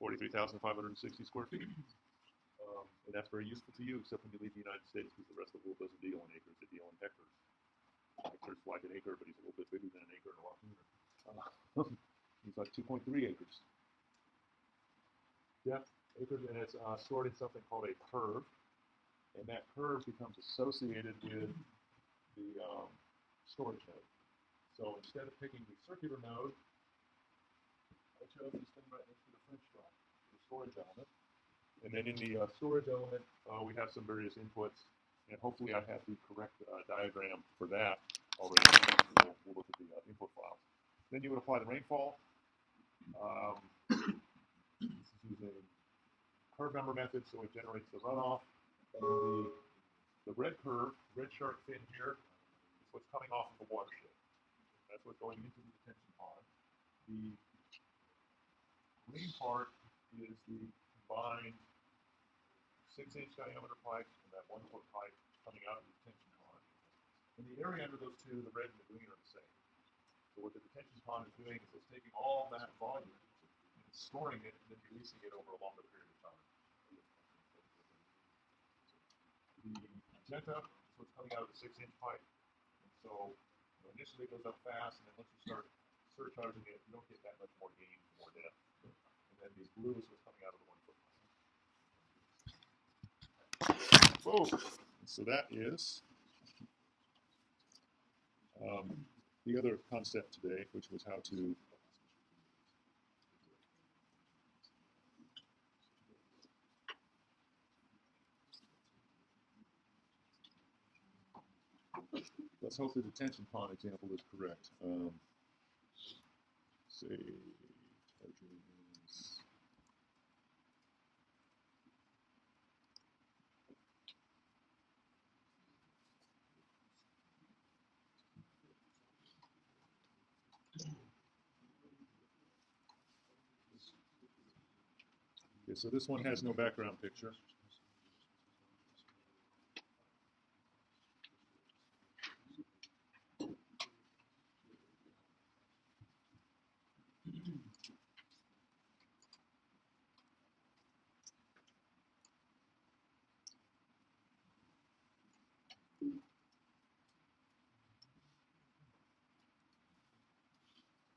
43,560 square feet. And that's very useful to you, except when you leave the United States, because the rest of the world doesn't deal in acres, they deal in hectares. Hectare's like an acre, but he's a little bit bigger than an acre and a lot cleaner. He's like 2.3 acres. Depth, acres, and it's stored in something called a curve. And that curve becomes associated with the storage node. So instead of picking the circular node, I chose this thing right next to the French fry, the storage element. And then in the storage element, we have some various inputs, and hopefully I have the correct diagram for that already. We'll look at the input files. Then you would apply the rainfall. This is using curve number method, so it generates the runoff. And the red curve, red sharp fin here, is what's coming off of the watershed. That's what's going into the detention pond. The green part is the combined 6-inch diameter pipe and that 1-foot pipe coming out of the detention pond. And the area under those two, the red and the green, are the same. So what the detention pond is doing is it's taking all that volume and it's storing it and then releasing it over a longer period of time. The magenta is what's coming out of the 6-inch pipe. And so initially it goes up fast, and then once you start surcharging it, you don't get that much more gain, more depth. And then the blue is what's coming out of the 1-foot pipe. Whoa! So that is the other concept today, which was how to let's hope the detention pond example is correct. Say charging is okay, so this one has no background picture.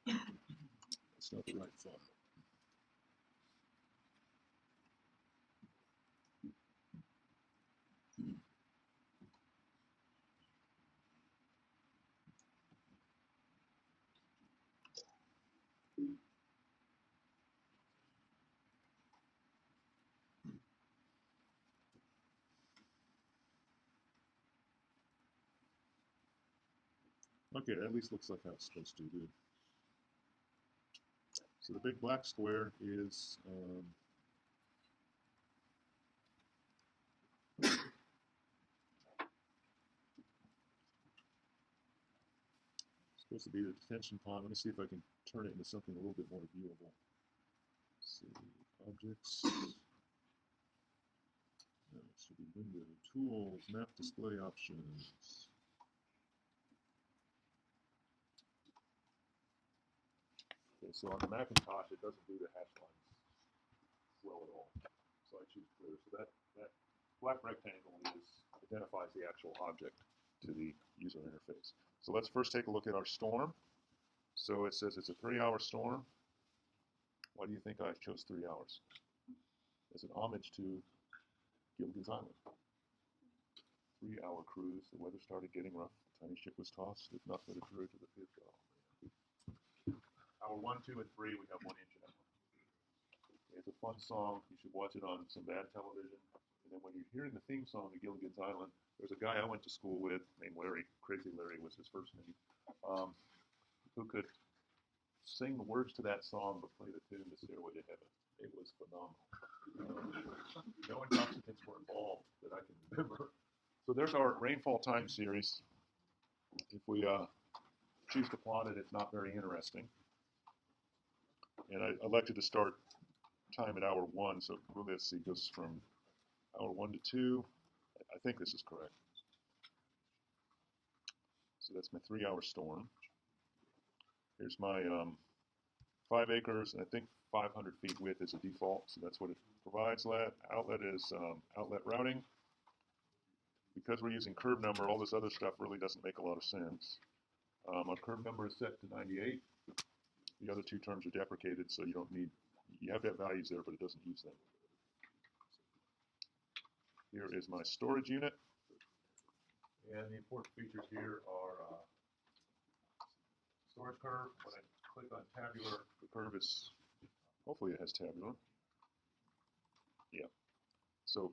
That's not the right file. Okay, that at least looks like how it's supposed to do. So the big black square is supposed to be the detention pond. Let me see if I can turn it into something a little bit more viewable. Let's see, objects. No, it should be window, tools, map display options. Okay, so on the Macintosh, it doesn't do the hash lines well at all. So I choose clear. So that black rectangle identifies the actual object to the user interface. So let's first take a look at our storm. So it says it's a 3-hour storm. Why do you think I chose 3 hours? As an homage to Gilligan's Island. 3-hour cruise, the weather started getting rough. The tiny ship was tossed, if not for the courage of the fifth. Hour 1, 2, and 3, we have 1 inch out. It's a fun song. You should watch it on some bad television. And then when you're hearing the theme song of Gilligan's Island, there's a guy I went to school with named Larry. Crazy Larry was his first name. Who could sing the words to that song but play the tune to Stairway to Heaven. It was phenomenal. No intoxicants were involved that I can remember. So there's our rainfall time series. If we choose to plot it, it's not very interesting. And I elected to start time at hour 1, so really, let's see, it goes from hour 1 to 2. I think this is correct. So that's my 3-hour storm. Here's my 5 acres, and I think 500 feet width is a default, so that's what it provides. Outlet is outlet routing. Because we're using curve number, all this other stuff really doesn't make a lot of sense. Our curve number is set to 98. The other two terms are deprecated, so you don't need, you have to have values there, but it doesn't use them. Here is my storage unit. And the important features here are storage curve. When I click on tabular, the curve is, hopefully it has tabular. Yeah. So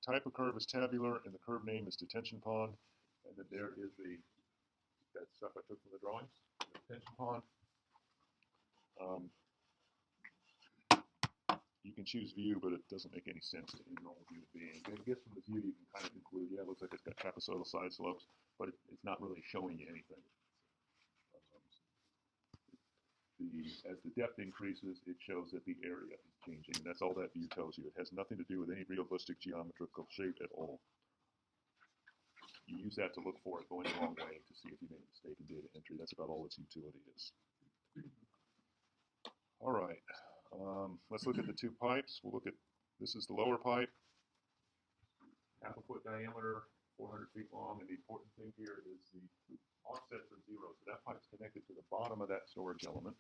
the type of curve is tabular, and the curve name is detention pond. And then there is that stuff I took from the drawings, the detention pond. You can choose view, but it doesn't make any sense to any normal human being. I guess from the view you can kind of conclude, yeah, it looks like it's got trapezoidal side slopes, but it's not really showing you anything. As the depth increases, it shows that the area is changing, and that's all that view tells you. It has nothing to do with any realistic geometrical shape at all. You use that to look for it going the wrong way to see if you made a mistake in data entry. That's about all its utility is. All right, let's look at the two pipes. We'll look at, this is the lower pipe, 1/2 foot diameter, 400 feet long, and the important thing here is the offsets are 0, so that pipe's connected to the bottom of that storage element.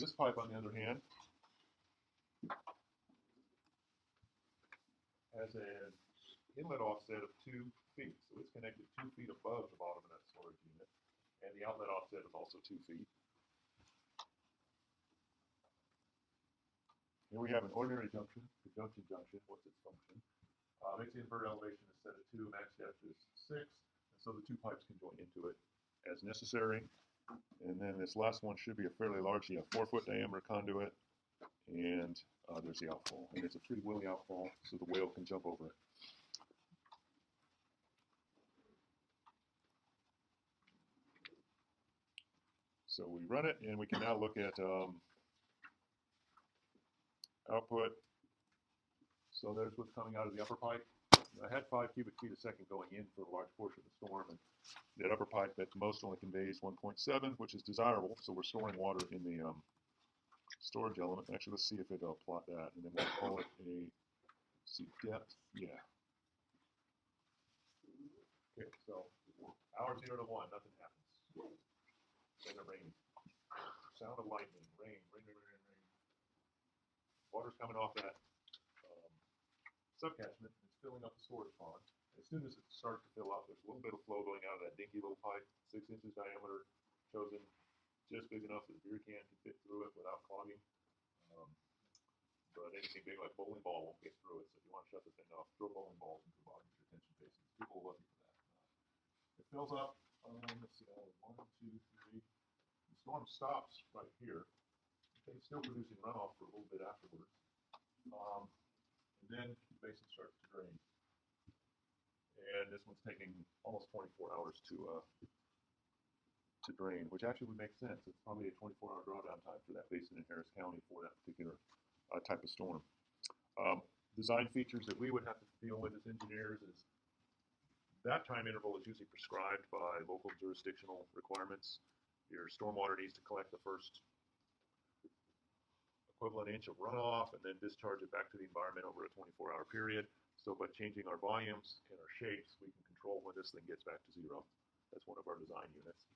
This pipe, on the other hand, has an inlet offset of 2 feet, so it's connected 2 feet above the bottom of that storage unit, and the outlet offset is also 2 feet. Here we have an ordinary junction, conjunction junction. What's its function? Its invert elevation is set at 2, max depth is 6, and so the two pipes can join into it as necessary. And then this last one should be a fairly large, 4-foot diameter conduit, and there's the outfall. And it's a Free Willy outfall, so the whale can jump over it. So we run it, and we can now look at output. So there's what's coming out of the upper pipe. I had 5 cubic feet a second going in for a large portion of the storm, and that upper pipe at most only conveys 1.7, which is desirable. So we're storing water in the storage element. Actually, let's see if it'll plot that, and then we'll call it a, see, depth. Yeah. Okay, so hour 0 to 1, nothing happens. Then it rains. Sound of lightning, rain. Water's coming off that subcatchment, and it's filling up the storage pond. As soon as it starts to fill up, there's a little bit of flow going out of that dinky little pipe, 6 inches diameter, chosen just big enough that a beer can can fit through it without clogging. But anything big like bowling ball won't get through it, so if you want to shut the thing off, throw bowling balls into the bottom of your detention basins. People will love you for that. It fills up, let's see, 1, 2, 3. The storm stops right here. Okay, it's still producing runoff for a little bit afterwards. And then the basin starts to drain. And this one's taking almost 24 hours to drain, which actually would make sense. It's probably a 24-hour drawdown time for that basin in Harris County for that particular type of storm. Design features that we would have to deal with as engineers is that time interval is usually prescribed by local jurisdictional requirements. Your stormwater needs to collect the first equivalent inch of runoff and then discharge it back to the environment over a 24-hour period. So by changing our volumes and our shapes, we can control when this thing gets back to 0. That's one of our design units.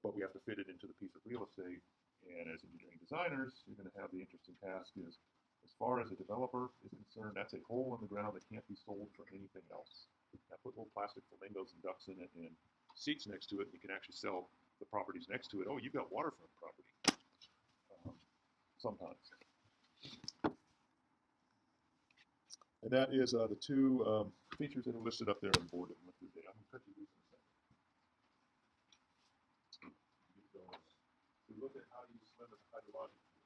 But we have to fit it into the piece of real estate. And as engineering designers, you're going to have the interesting task is, as far as a developer is concerned, that's a hole in the ground that can't be sold for anything else. I put little plastic flamingos and ducks in it and seats next to it. You can actually sell the properties next to it. Oh, you've got waterfront property. Sometimes. And that is the two features that are listed up there on the board that we went through today. I'm going to cut you loose in a second. So we look at how you swim in the hydrologic field.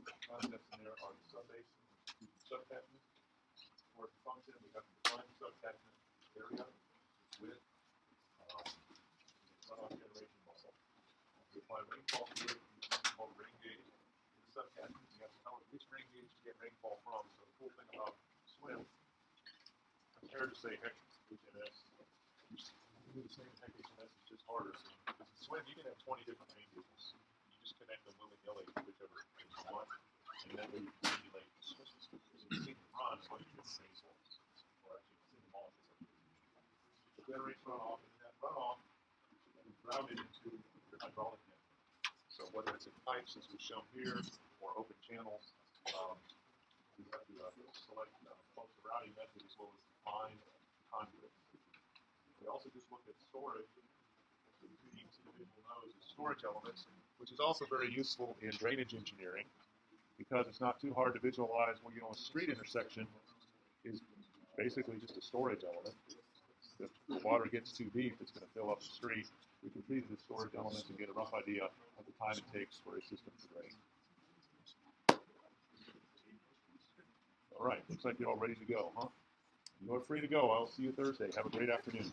The concepts in there are the subbasin, the subcatchment. For its function, we have to define the subcatchment area, its width, runoff generation model. We apply rainfall to it, we call rain gauge. In the subcatchment, you have to tell it which rain gauge to get rainfall from. So the cool thing about SWM, compared to say hex HMS, do the same hex HMS, it's just harder. So because in SWM, you can have 20 different rain gauges. You just connect them willy-nilly to whichever you want, and then we simulate the sources. So you see them run as long as you get the same source. Or actually, see them all. It generates runoff, and that runoff is routed into your hydraulic network. So whether it's in pipes, as we've shown here, or open channels, we have to select both the routing method as well as define conduit. We also just look at storage. So each individual nodes as storage elements, which is also very useful in drainage engineering because it's not too hard to visualize when you know a street intersection is basically just a storage element. If the water gets too deep, it's going to fill up the street. We can treat it as storage elements and get a rough idea of the time it takes for a system to drain. All right, looks like you're all ready to go, huh? You're free to go. I'll see you Thursday. Have a great afternoon.